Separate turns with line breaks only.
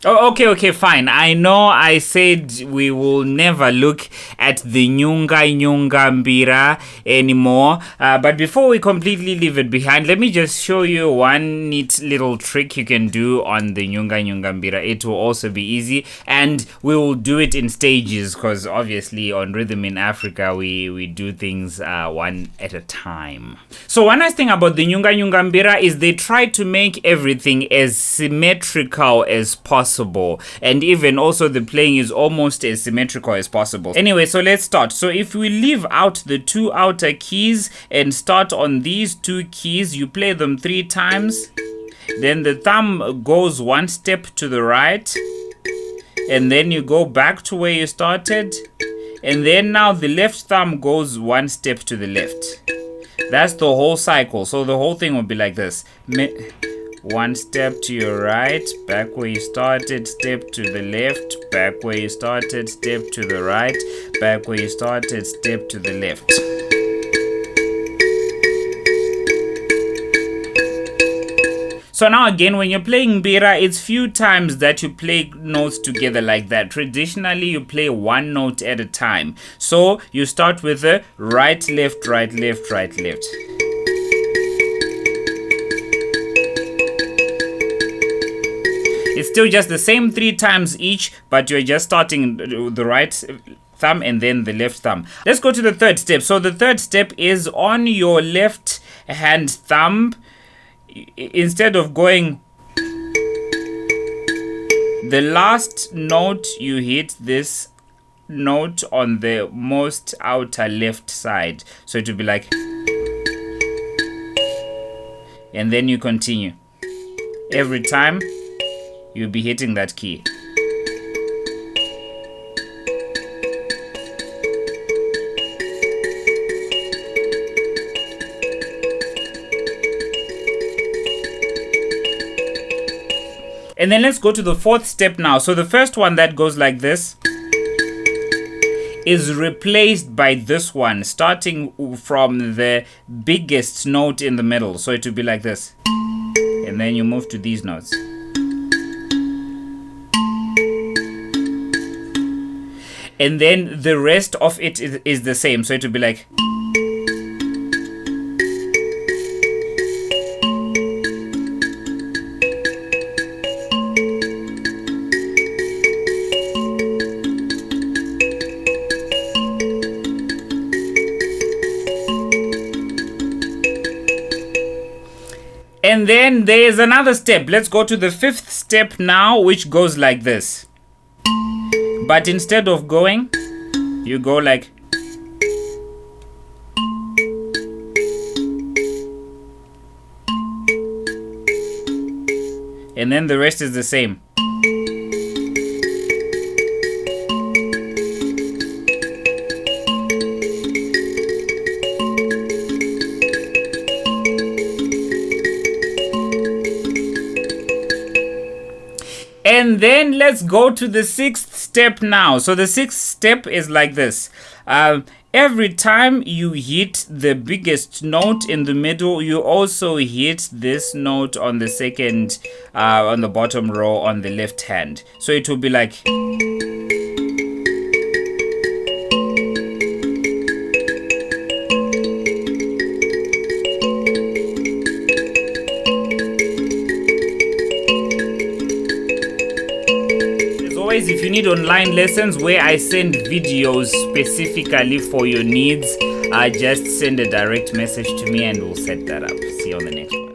Oh, okay, fine. I know I said we will never look at the Nyunganyunga Mbira anymore. But before we completely leave it behind, let me just show you one neat little trick you can do on the Nyunganyunga Mbira. It will also be easy, and we will do it in stages because obviously on Rhythm in Africa, we do things one at a time. So one nice thing about the Nyunganyunga Mbira is they try to make everything as symmetrical as possible. And even also the playing is almost as symmetrical as possible. Anyway, so let's start. So if we leave out the two outer keys and start on these two keys, you play them 3 times. Then the thumb goes 1 step to the right. And then you go back to where you started. And then now the left thumb goes 1 step to the left. That's the whole cycle. So the whole thing will be like this. 1 step to your right, back where you started, step to the left, back where you started, step to the right, back where you started, step to the left. So now again, when you're playing Mbira, it's few times that you play notes together like that. Traditionally, you play 1 note at a time. So you start with a right, left, right, left, right, left. It's still just the same 3 times each, but you're just starting the right thumb and then the left thumb. Let's go to the third step. So the third step is on your left hand thumb. Instead of going the last note, you hit this note on the most outer left side. So it will be like, and then you continue. Every time you'll be hitting that key. And then let's go to the fourth step now. So the first one that goes like this is replaced by this one, starting from the biggest note in the middle. So it will be like this. And then you move to these notes. And then the rest of it is the same. So it will be like. And then there is another step. Let's go to the fifth step now, which goes like this. But instead of going, you go like. And then the rest is the same. And then let's go to the sixth step now. So the sixth step is like this. Every time you hit the biggest note in the middle, you also hit this note on the second, on the bottom row on the left hand. So it will be like. If you need online lessons where I send videos specifically for your needs, just send a direct message to me and we'll set that up. See you on the next one.